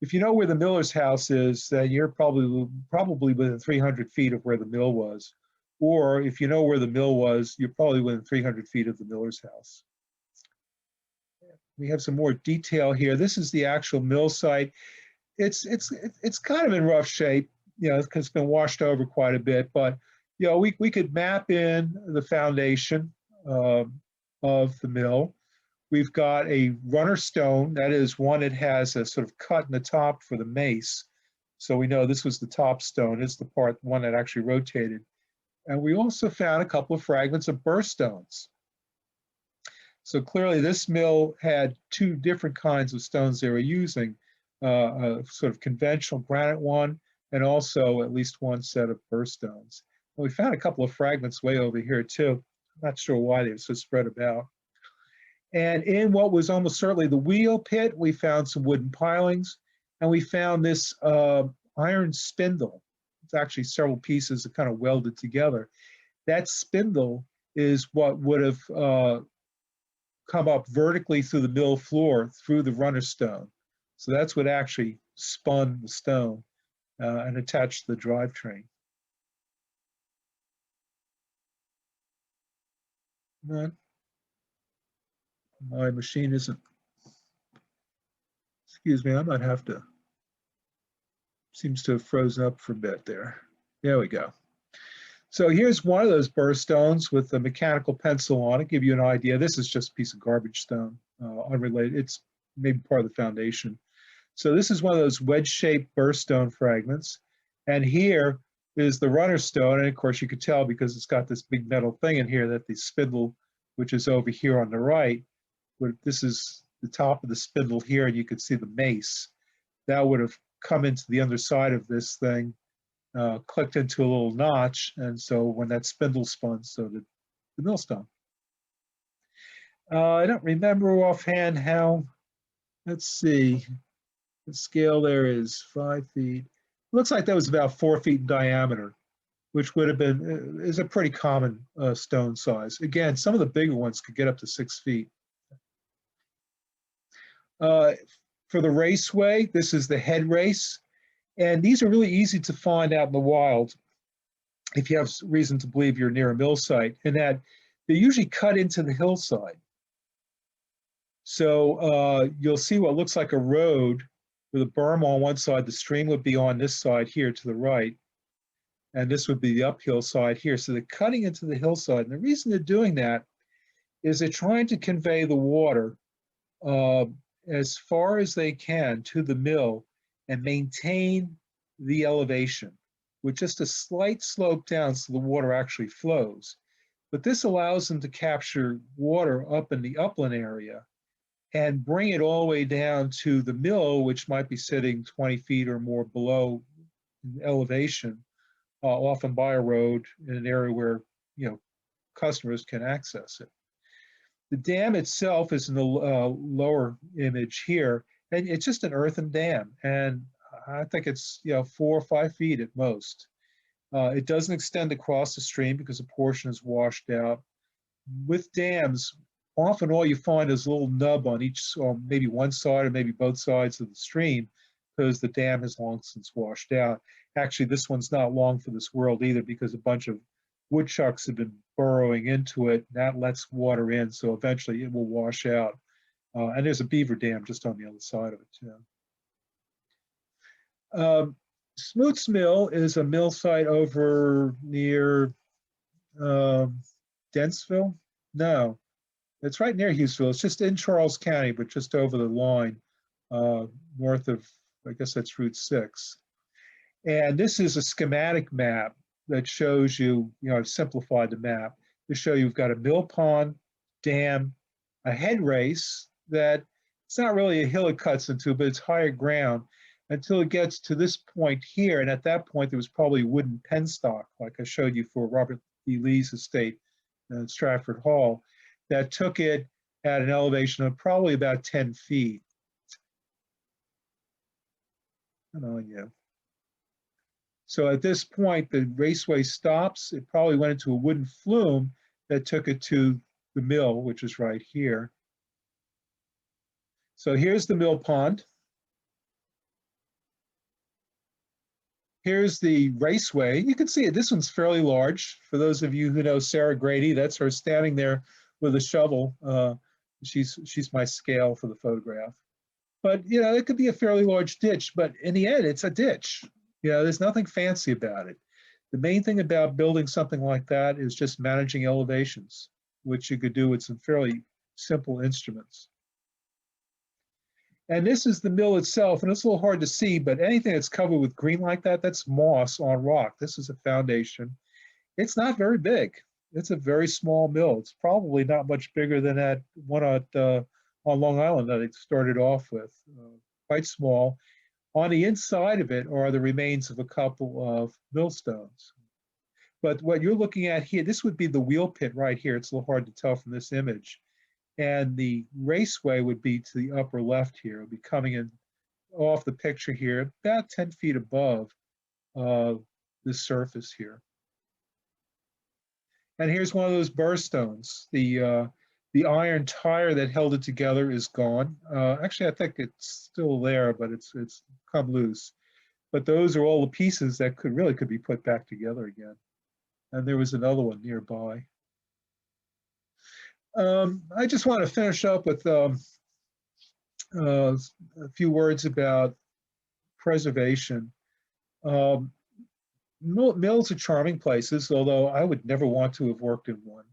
if you know where the miller's house is, then you're probably within 300 feet of where the mill was. Or if you know where the mill was, you're probably within 300 feet of the miller's house. We have some more detail here. This is the actual mill site. It's kind of in rough shape, you know, because it's been washed over quite a bit. But you know, we could map in the foundation of the mill. We've got a runner stone, that is one that has a sort of cut in the top for the mace. So we know this was the top stone. It's the one that actually rotated. And we also found a couple of fragments of burr stones. So clearly this mill had two different kinds of stones they were using, a sort of conventional granite one, and also at least one set of burr stones. And we found a couple of fragments way over here too. I'm not sure why they were so spread about. And in what was almost certainly the wheel pit, we found some wooden pilings, and we found this iron spindle. It's actually several pieces that kind of welded together. That spindle is what would have come up vertically through the mill floor through the runner stone. So that's what actually spun the stone and attached to the drivetrain. My machine isn't, excuse me, I might have to, seems to have frozen up for a bit there. There we go. So here's one of those burr stones with a mechanical pencil on it, give you an idea. This is just a piece of garbage stone, unrelated. It's maybe part of the foundation. So this is one of those wedge-shaped burr stone fragments. And here is the runner stone. And of course you could tell because it's got this big metal thing in here that the spindle, which is over here on the right, this is the top of the spindle here, and you could see the mace. That would have come into the underside of this thing, clicked into a little notch, and so when that spindle spun, so did the millstone. I don't remember offhand how, let's see, the scale there is 5 feet. It looks like that was about 4 feet in diameter, which would have been, is a pretty common stone size. Again, some of the bigger ones could get up to 6 feet. For the raceway, this is the Headrace, and these are really easy to find out in the wild if you have reason to believe you're near a mill site, in that they're usually cut into the hillside. So you'll see what looks like a road with a berm on one side. The stream would be on this side here to the right, and this would be the uphill side here. So they're cutting into the hillside, and the reason they're doing that is they're trying to convey the water as far as they can to the mill and maintain the elevation with just a slight slope down so the water actually flows. But this allows them to capture water up in the upland area and bring it all the way down to the mill, which might be sitting 20 feet or more below elevation, often by a road in an area where, you know, customers can access it. The dam itself is in the lower image here, and it's just an earthen dam, and I think it's 4 or 5 feet at most. It doesn't extend across the stream because a portion is washed out. With dams, often all you find is a little nub on each, or maybe one side or maybe both sides of the stream, because the dam has long since washed out. Actually, this one's not long for this world either, because a bunch of woodchucks have been burrowing into it. That lets water in, so eventually it will wash out. And there's a beaver dam just on the other side of it too. Moots Mill is a mill site over near Dennisville? No, it's right near Hughesville. It's just in Charles County, but just over the line, north of, I guess that's Route 6. And this is a schematic map that shows you, I've simplified the map to show you've got a mill pond, dam, a head race that it's not really a hill it cuts into, but it's higher ground until it gets to this point here. And at that point, there was probably wooden penstock, like I showed you for Robert E. Lee's estate at Stratton Hall, that took it at an elevation of probably about 10 feet. So at this point, the raceway stops. It probably went into a wooden flume that took it to the mill, which is right here. So here's the mill pond. Here's the raceway. You can see it. This one's fairly large. For those of you who know Sarah Grady, that's her standing there with a shovel. She's my scale for the photograph. But it could be a fairly large ditch, but in the end, it's a ditch. There's nothing fancy about it. The main thing about building something like that is just managing elevations, which you could do with some fairly simple instruments. And this is the mill itself, and it's a little hard to see, but anything that's covered with green like that, that's moss on rock. This is a foundation. It's not very big. It's a very small mill. It's probably not much bigger than that one on Long Island that it started off with. Quite small. On the inside of it are the remains of a couple of millstones. But what you're looking at here, this would be the wheel pit right here. It's a little hard to tell from this image. And the raceway would be to the upper left here. It would be coming in off the picture here, about 10 feet above the surface here. And here's one of those burrstones. The iron tire that held it together is gone. Actually, I think it's still there, but it's come loose. But those are all the pieces that could be put back together again. And there was another one nearby. I just want to finish up with a few words about preservation. Mills are charming places, although I would never want to have worked in one.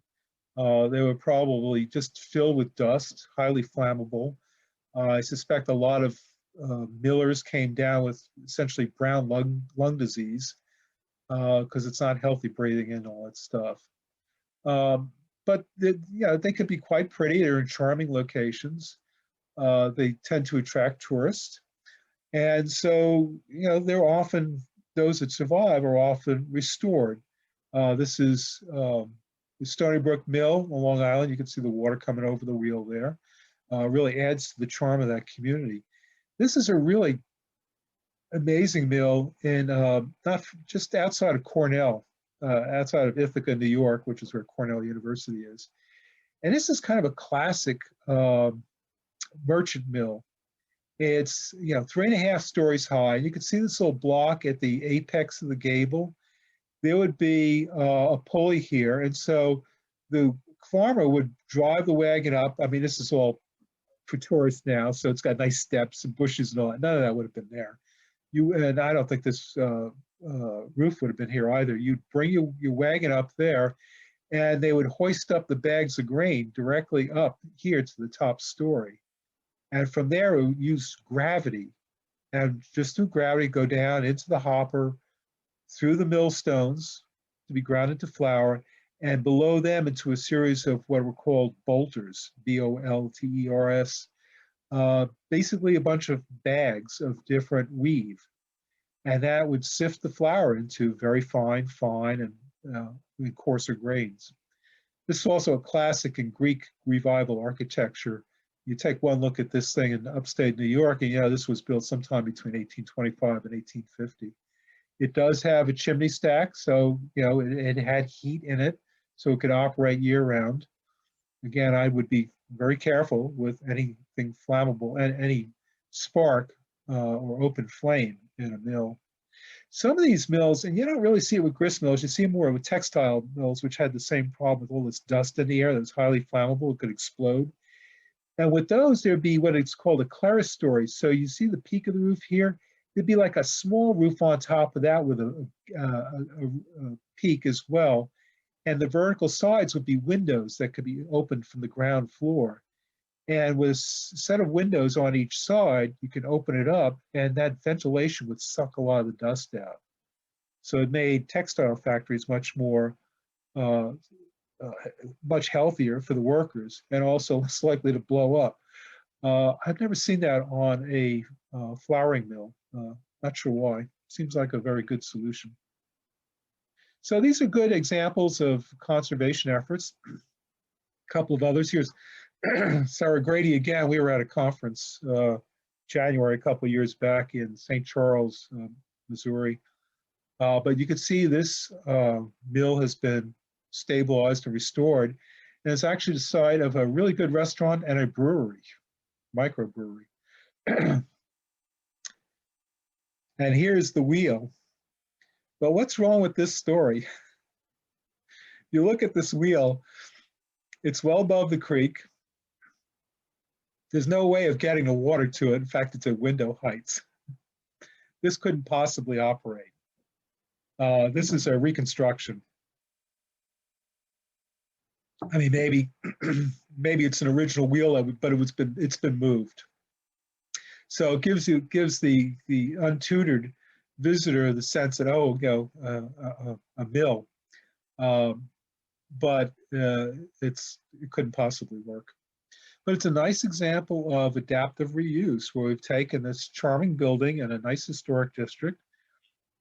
They were probably just filled with dust, highly flammable. I suspect a lot of millers came down with essentially brown lung disease because it's not healthy breathing in all that stuff. But they could be quite pretty. They're in charming locations. They tend to attract tourists. And so, they're often, those that survive are often restored. This is the Stony Brook Mill on Long Island. You can see the water coming over the wheel there. Really adds to the charm of that community. This is a really amazing mill in not just outside of Cornell, outside of Ithaca, New York, which is where Cornell University is. And this is kind of a classic merchant mill. It's 3.5 stories high. You can see this little block at the apex of the gable. There would be a pulley here, and so the farmer would drive the wagon up. I mean, this is all for tourists now, so it's got nice steps and bushes and all that. None of that would have been there. And I don't think this roof would have been here either. You'd bring your wagon up there, and they would hoist up the bags of grain directly up here to the top story. And from there, it would use gravity, and just through gravity, go down into the hopper, through the millstones to be ground into flour, and below them into a series of what were called bolters, B-O-L-T-E-R-S, basically a bunch of bags of different weave. And that would sift the flour into very fine, and coarser grains. This is also a classic in Greek revival architecture. You take one look at this thing in upstate New York, and yeah, this was built sometime between 1825 and 1850. It does have a chimney stack, so it had heat in it, so it could operate year-round. Again, I would be very careful with anything flammable and any spark or open flame in a mill. Some of these mills, and you don't really see it with grist mills, you see more with textile mills, which had the same problem with all this dust in the air that's highly flammable, it could explode. And with those, there'd be what it's called a clerestory. So you see the peak of the roof here, there'd be like a small roof on top of that with a peak as well. And the vertical sides would be windows that could be opened from the ground floor. And with a set of windows on each side, you can open it up and that ventilation would suck a lot of the dust out. So it made textile factories much more, much healthier for the workers and also less likely to blow up. I've never seen that on a flouring mill. Not sure why. Seems like a very good solution. So these are good examples of conservation efforts. A couple of others. Here's Sarah Grady again. We were at a conference January a couple of years back in St. Charles, Missouri. But you can see this mill has been stabilized and restored. And it's actually the site of a really good restaurant and a brewery, microbrewery. And here's the wheel. But what's wrong with this story? You look at this wheel, it's well above the creek. There's no way of getting the water to it. In fact, it's at window heights. This couldn't possibly operate. This is a reconstruction. I mean, maybe it's an original wheel, but it's been moved. So it gives the untutored visitor the sense that, oh, a mill, but it couldn't possibly work. But it's a nice example of adaptive reuse, where we've taken this charming building in a nice historic district,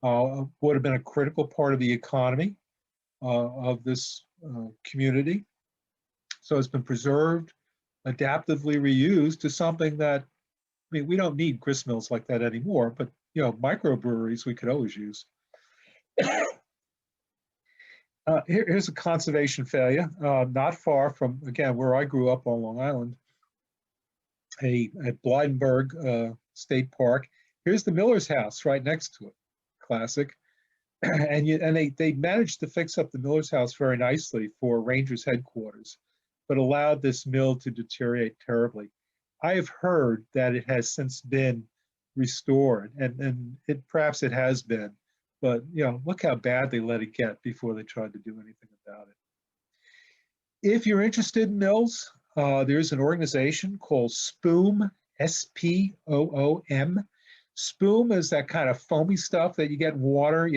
would have been a critical part of the economy of this community. So it's been preserved, adaptively reused to something that, I mean, we don't need grist mills like that anymore, but microbreweries we could always use. Here's a conservation failure, not far from, again, where I grew up on Long Island, at Blydenburg State Park. Here's the Miller's house right next to it, classic. And they managed to fix up the Miller's house very nicely for Rangers headquarters, but allowed this mill to deteriorate terribly. I have heard that it has since been restored, and perhaps it has been, but look how bad they let it get before they tried to do anything about it. If you're interested in mills, there's an organization called SPOOM, S-P-O-O-M. Spume is that kind of foamy stuff that you get in water,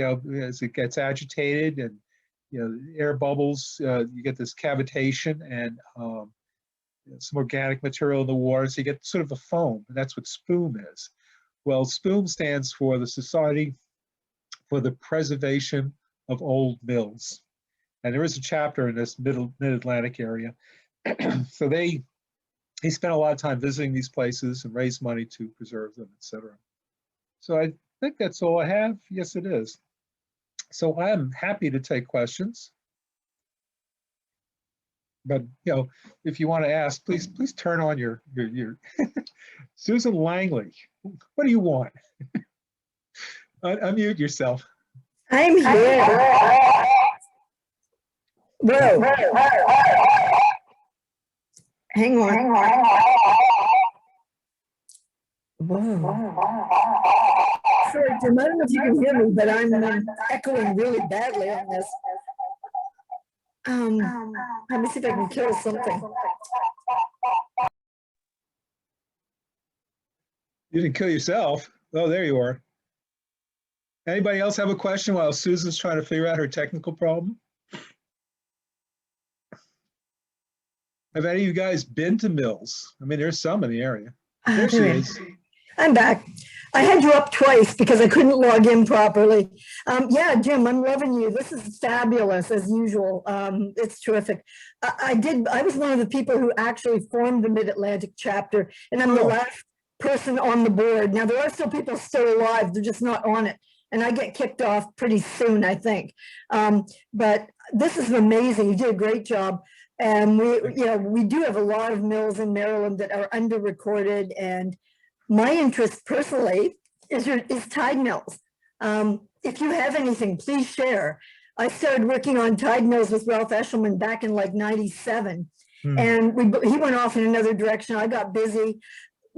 as it gets agitated and air bubbles, you get this cavitation and some organic material in the water, so you get sort of a foam, and that's what SPOOM is. Well, SPOOM stands for the Society for the Preservation of Old Mills. And there is a chapter in this mid-Atlantic area. So they spent a lot of time visiting these places and raised money to preserve them, etc. So I think that's all I have. Yes, it is. So I'm happy to take questions. But if you want to ask, please turn on your Susan Langley. What do you want? Unmute yourself. I'm here. Whoa. Hang on. Whoa. Sorry, Jim, I don't know if you can hear me, but I'm echoing really badly on this. Let me see if I can kill something. You didn't kill yourself. Oh, there you are. Anybody else have a question while Susan's trying to figure out her technical problem? Have any of you guys been to mills? I mean, there's some in the area. There she is. I'm back. I had you up twice because I couldn't log in properly. Yeah, Jim, I'm loving you. This is fabulous as usual. It's terrific. I was one of the people who actually formed the Mid-Atlantic chapter, and I'm the last person on the board. Now, there are still people still alive. They're just not on it. And I get kicked off pretty soon, I think. But this is amazing. You did a great job. And we do have a lot of mills in Maryland that are under-recorded, and my interest personally is tide mills. If you have anything, please share. I started working on tide mills with Ralph Eshelman back in like 97. And he went off in another direction. I got busy.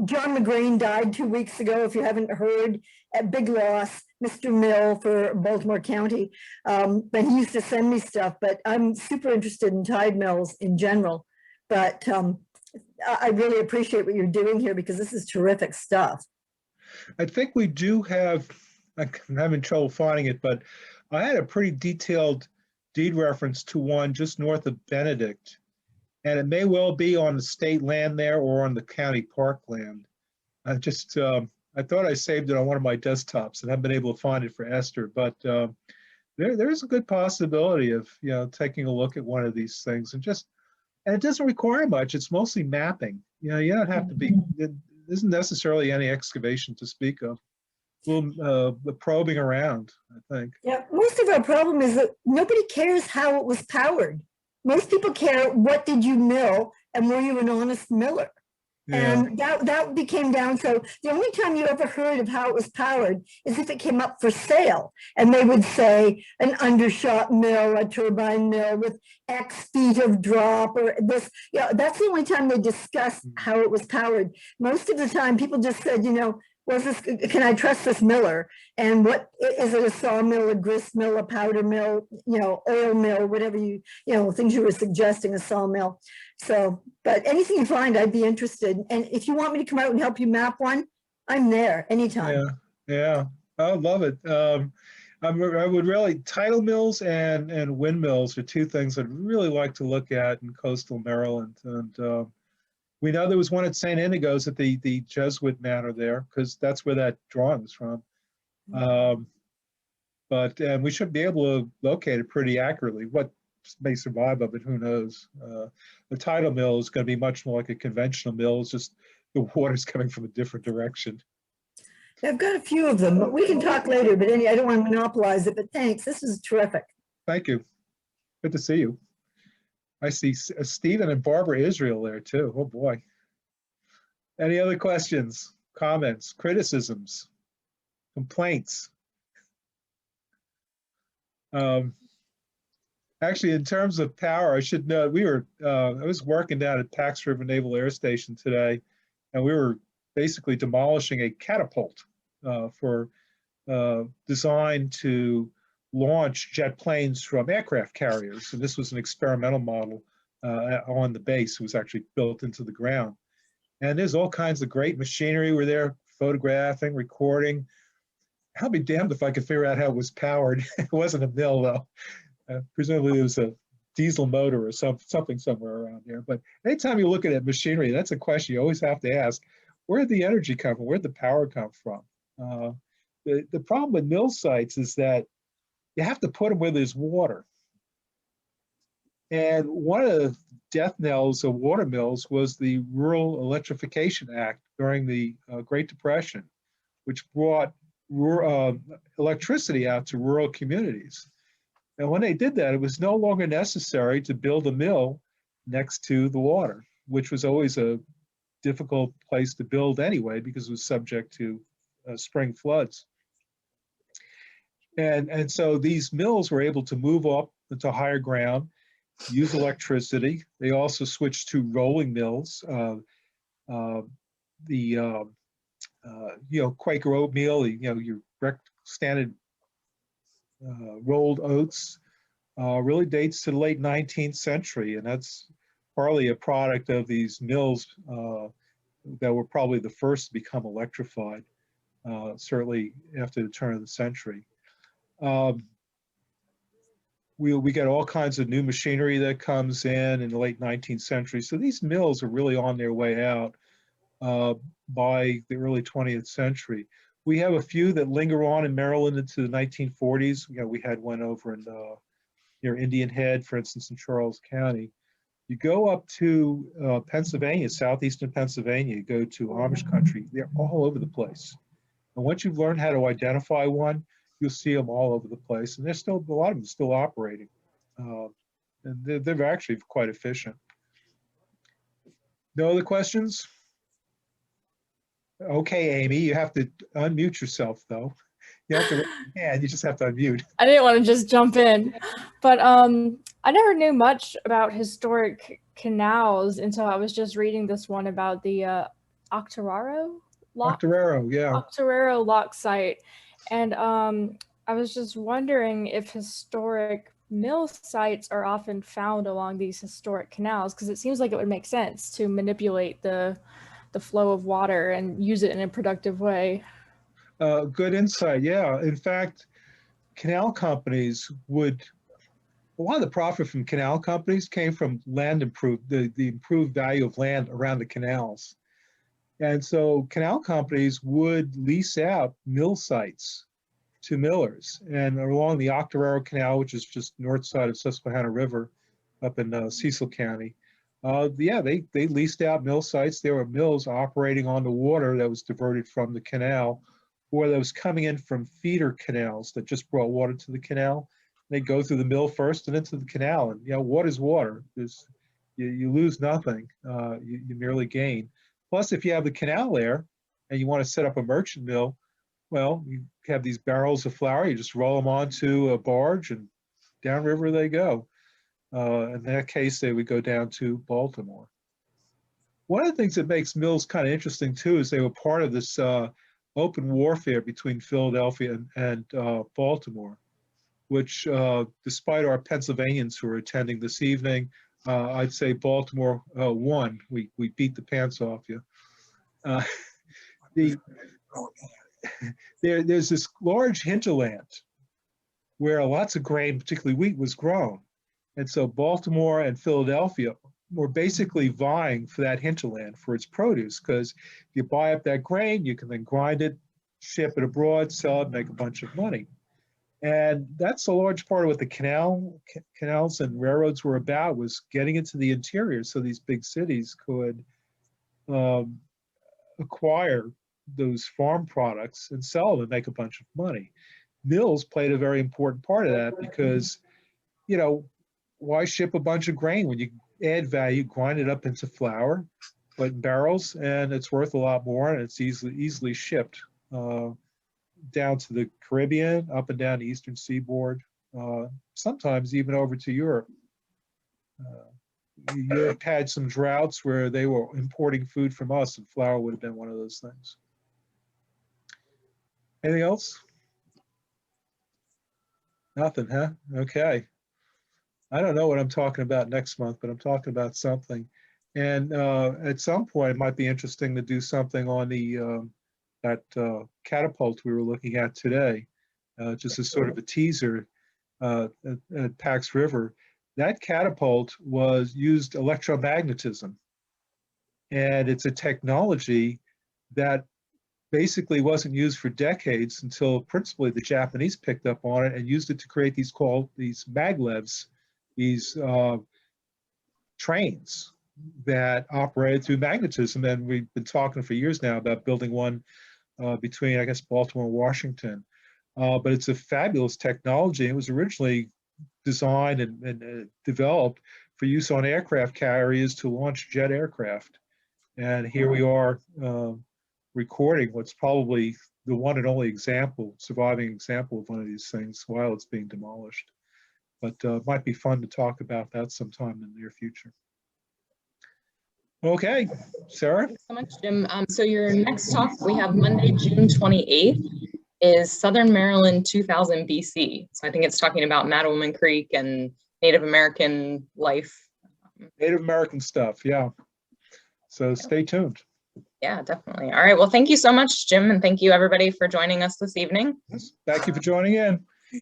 John McGrain died 2 weeks ago, if you haven't heard, at big loss, Mr. Mill for Baltimore County. But he used to send me stuff, but I'm super interested in tide mills in general. But I really appreciate what you're doing here because this is terrific stuff. I think we do have, I'm having trouble finding it, but I had a pretty detailed deed reference to one just north of Benedict. And it may well be on the state land there or on the county park land. I just, I thought I saved it on one of my desktops and haven't been able to find it for Esther, but there's a good possibility of, taking a look at one of these things and it doesn't require much. It's mostly mapping. You don't have to be, there isn't necessarily any excavation to speak of. The probing around, I think. Yeah, most of our problem is that nobody cares how it was powered. Most people care, what did you mill and were you an honest miller? Yeah. And that became down. So the only time you ever heard of how it was powered is if it came up for sale. And they would say an undershot mill, a turbine mill with X feet of drop or this. That's the only time they discussed how it was powered. Most of the time people just said, can I trust this miller? And what is it, a sawmill, a grist mill, a powder mill, oil mill, whatever things you were suggesting, a sawmill. So, but anything you find, I'd be interested. And if you want me to come out and help you map one, I'm there anytime. Yeah, I love it. I would really, tidal mills and windmills are two things I'd really like to look at in coastal Maryland. And we know there was one at St. Indigo's at the Jesuit Manor there, because that's where that drawing was from. But we should be able to locate it pretty accurately. What may survive of it, who knows? The tidal mill is going to be much more like a conventional mill. It's just the water's coming from a different direction. I've got a few of them, but we can talk later. But I don't want to monopolize it, but thanks. This is terrific. Thank you. Good to see you. I see Stephen and Barbara Israel there too. Oh boy. Any other questions, comments, criticisms, complaints? Actually, in terms of power, I should note I was working down at Pax River Naval Air Station today, and we were basically demolishing a catapult designed to launch jet planes from aircraft carriers. And this was an experimental model on the base. It was actually built into the ground. And there's all kinds of great machinery. We're there photographing, recording. I'll be damned if I could figure out how it was powered. It wasn't a mill though. Presumably it was a diesel motor or something somewhere around here. But anytime you look at machinery, that's a question you always have to ask. Where did the energy come from? Where did the power come from? The problem with mill sites is that you have to put them where there's water. And one of the death knells of water mills was the Rural Electrification Act during the Great Depression, which brought electricity out to rural communities. And when they did that, it was no longer necessary to build a mill next to the water, which was always a difficult place to build anyway, because it was subject to spring floods. And so these mills were able to move up into higher ground, use electricity. They also switched to rolling mills. Quaker oatmeal, your standard rolled oats, really dates to the late 19th century, and that's partly a product of these mills that were probably the first to become electrified, certainly after the turn of the century. We get all kinds of new machinery that comes in the late 19th century. So these mills are really on their way out by the early 20th century. We have a few that linger on in Maryland into the 1940s. We had one over in near Indian Head, for instance, in Charles County. You go up to Pennsylvania, southeastern Pennsylvania, you go to Amish country, they're all over the place. And once you've learned how to identify one, you'll see them all over the place. And there's still, a lot of them still operating. And they're actually quite efficient. No other questions? Okay, Amy, you have to unmute yourself though. You have to raise your hand, you just have to unmute. I didn't want to just jump in, but I never knew much about historic canals until I was just reading this one about the Octoraro lock site. And I was just wondering if historic mill sites are often found along these historic canals, because it seems like it would make sense to manipulate the flow of water and use it in a productive way. Good insight, yeah. In fact, canal companies would, a lot of the profit from canal companies came from land the improved value of land around the canals. And so canal companies would lease out mill sites to millers. And along the Octoraro Canal, which is just north side of Susquehanna River up in Cecil County, yeah, they leased out mill sites. There were mills operating on the water that was diverted from the canal, or that was coming in from feeder canals that just brought water to the canal. They go through the mill first and into the canal. And water's water. You lose nothing. You merely gain. Plus, if you have the canal there and you want to set up a merchant mill, well, you have these barrels of flour. You just roll them onto a barge and downriver they go. In that case, they would go down to Baltimore. One of the things that makes mills kind of interesting too is they were part of this open warfare between Philadelphia and Baltimore, which despite our Pennsylvanians who are attending this evening, I'd say Baltimore won. We beat the pants off you. There's this large hinterland where lots of grain, particularly wheat, was grown. And so Baltimore and Philadelphia were basically vying for that hinterland for its produce, because if you buy up that grain, you can then grind it, ship it abroad, sell it, make a bunch of money. And that's a large part of what the canals and railroads were about, was getting into the interior so these big cities could acquire those farm products and sell them and make a bunch of money. Mills played a very important part of that because, why ship a bunch of grain when you add value, grind it up into flour, put in barrels, and it's worth a lot more, and it's easily shipped down to the Caribbean, up and down the eastern seaboard, sometimes even over to Europe. Europe had some droughts where they were importing food from us, and flour would have been one of those things. Anything else? Nothing, huh? Okay. I don't know what I'm talking about next month, but I'm talking about something. And at some point, it might be interesting to do something on the that catapult we were looking at today, just as sort of a teaser at Pax River. That catapult used electromagnetism. And it's a technology that basically wasn't used for decades until principally the Japanese picked up on it and used it to create these maglevs, these trains that operated through magnetism. And we've been talking for years now about building one between, I guess, Baltimore and Washington. But it's a fabulous technology. It was originally designed and developed for use on aircraft carriers to launch jet aircraft. And here we are recording what's probably the one and only surviving example of one of these things while it's being demolished. But it might be fun to talk about that sometime in the near future. Okay, Sarah? Thanks so much, Jim. So your next talk we have Monday, June 28th, is Southern Maryland 2000 BC. So I think it's talking about Mattawoman Creek and Native American life. Native American stuff, yeah. So stay tuned. Yeah, definitely. All right, well, thank you so much, Jim, and thank you everybody for joining us this evening. Yes. Thank you for joining in.